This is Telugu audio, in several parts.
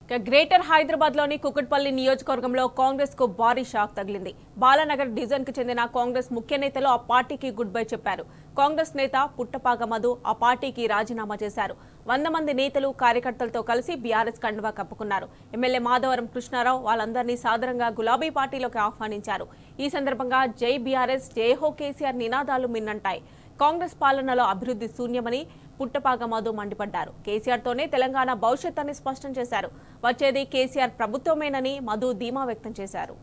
గ్రేటర్ హైదరాబాద్ లోని కుకట్పల్లి నియోజకవర్గంలో కాంగ్రెస్ కు భారీ షాక్ తగిలింది. బాలానగర్ డివిజన్ కు చెందిన కాంగ్రెస్ ముఖ్య నేతలు ఆ పార్టీకి గుడ్ బై చెప్పారు. కాంగ్రెస్ నేత పుట్టపాక మధు ఆ పార్టీకి రాజీనామా చేశారు. 100 మంది నేతలు కార్యకర్తలతో కలిసి బీఆర్ఎస్ కండువా కప్పుకున్నారు. ఎమ్మెల్యే మాధవరం కృష్ణారావు వాళ్ళందరినీ సాదరంగా గులాబీ పార్టీలోకి ఆహ్వానించారు. ఈ సందర్భంగా జై బీఆర్ఎస్, జై హో కేసీఆర్ నినాదాలు మిన్నంటాయి. కాంగ్రెస్ పాలనలో అభివృద్ధి శూన్యమని పుట్టపాక మధు మండిపడ్డారు. కేసీఆర్ తోనే తెలంగాణ భవిష్యత్ అని స్పష్టం చేశారు. వచ్చేది కేసీఆర్ ప్రభుత్వమేనని మధు ధీమా వ్యక్తం చేశారు.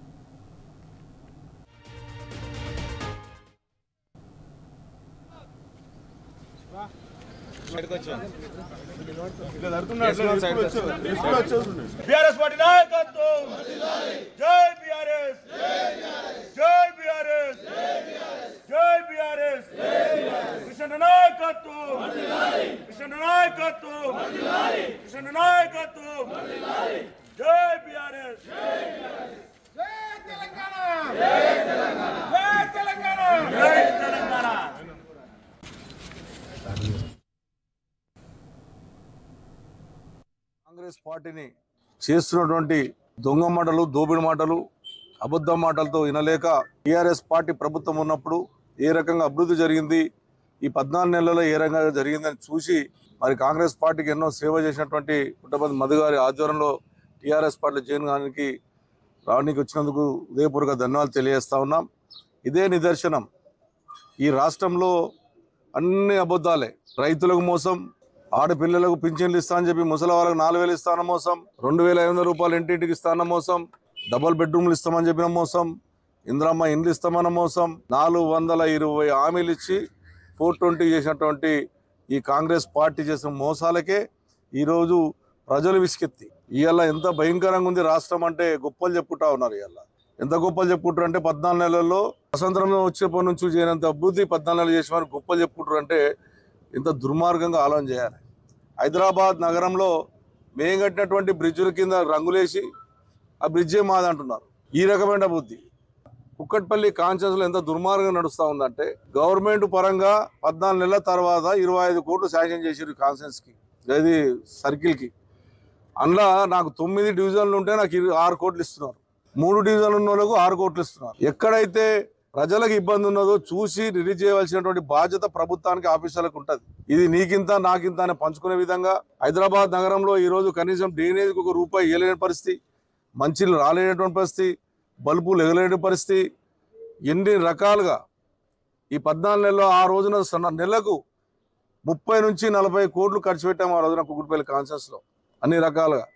కాంగ్రెస్ పార్టీని చేస్తున్నటువంటి దొంగ మాటలు, దోపిడి మాటలు, అబద్ధ మాటలతో వినలేక టీఆర్ఎస్ పార్టీ ప్రభుత్వం ఉన్నప్పుడు ఏ రకంగా అభివృద్ధి జరిగింది, ఈ 14 నెలల్లో ఏ రకంగా జరిగిందని చూసి మరి కాంగ్రెస్ పార్టీకి ఎన్నో సేవ చేసినటువంటి పుట్టపర్తి మధు గారి ఆధ్వర్యంలో టీఆర్ఎస్ పార్టీలో జాయిన్ కావడానికి రావడానికి వచ్చినందుకు హృదయపూర్వక ధన్యవాదాలు తెలియజేస్తా ఉన్నాం. ఇదే నిదర్శనం. ఈ రాష్ట్రంలో అన్ని అబద్ధాలే. రైతులకు మోసం, ఆడపిల్లలకు పింఛన్లు ఇస్తా అని చెప్పి ముసలి వాళ్ళకు 4,000 ఇస్తాన మోసం, 2,500 రూపాయలు ఇంటింటికి ఇస్తాన మోసం, డబుల్ బెడ్రూమ్లు ఇస్తామని చెప్పిన మోసం, ఇంద్రమ్మ ఇండ్లు ఇస్తామన్న మోసం, 420 హామీలు ఇచ్చి 420 చేసినటువంటి ఈ కాంగ్రెస్ పార్టీ చేసిన మోసాలకే ఈరోజు ప్రజలు విసుకెత్తి ఇవాళ ఎంత భయంకరంగా ఉంది రాష్ట్రం అంటే గొప్పలు చెప్పుకుంటా ఉన్నారు. ఇవాళ ఎంత గొప్పలు చెప్పుకుంటారు అంటే 14 నెలల్లో స్వతంత్రం వచ్చేప్పటి నుంచి చేయనంత అభివృద్ధి 14 నెలలు చేసిన వారు గొప్పలు చెప్పుకుంటారు అంటే ఇంత దుర్మార్గంగా ఆలోచన చేయాలి. హైదరాబాద్ నగరంలో మేము కట్టినటువంటి బ్రిడ్జుల కింద రంగులేసి ఆ బ్రిడ్జే మాదంటున్నారు. ఈ రకమైన బుద్ధి కుక్కట్పల్లి కాన్షియస్లో ఎంత దుర్మార్గంగా నడుస్తూ ఉందంటే గవర్నమెంట్ పరంగా 14 నెలల తర్వాత 25 కోట్లు శాంక్షన్ చేసారు కాన్షియస్కి, అది సర్కిల్కి. అందులో నాకు 9 డివిజన్లు ఉంటే నాకు 6 కోట్లు ఇస్తున్నారు. 3 డివిజన్లు ఉన్న వాళ్ళకు 6 కోట్లు ఇస్తున్నారు. ఎక్కడైతే ప్రజలకు ఇబ్బంది ఉన్నదో చూసి రిలీజ్ చేయవలసినటువంటి బాధ్యత ప్రభుత్వానికి, ఆఫీసర్లకు ఉంటుంది. ఇది నీకింత నాకింత అని పంచుకునే విధంగా హైదరాబాద్ నగరంలో ఈరోజు కనీసం డ్రైనేజ్కి ₹1 ఇవ్వలేని పరిస్థితి, మంచిలు రాలేనటువంటి పరిస్థితి, బల్బులు ఎగలేని పరిస్థితి, ఎన్ని రకాలుగా ఈ 14 నెలల్లో ఆ రోజున నెలకు 30 నుంచి 40 కోట్లు ఖర్చు పెట్టాము ఆ రోజున కుకుట్పల్లి కాన్షియస్లో అన్ని రకాలుగా.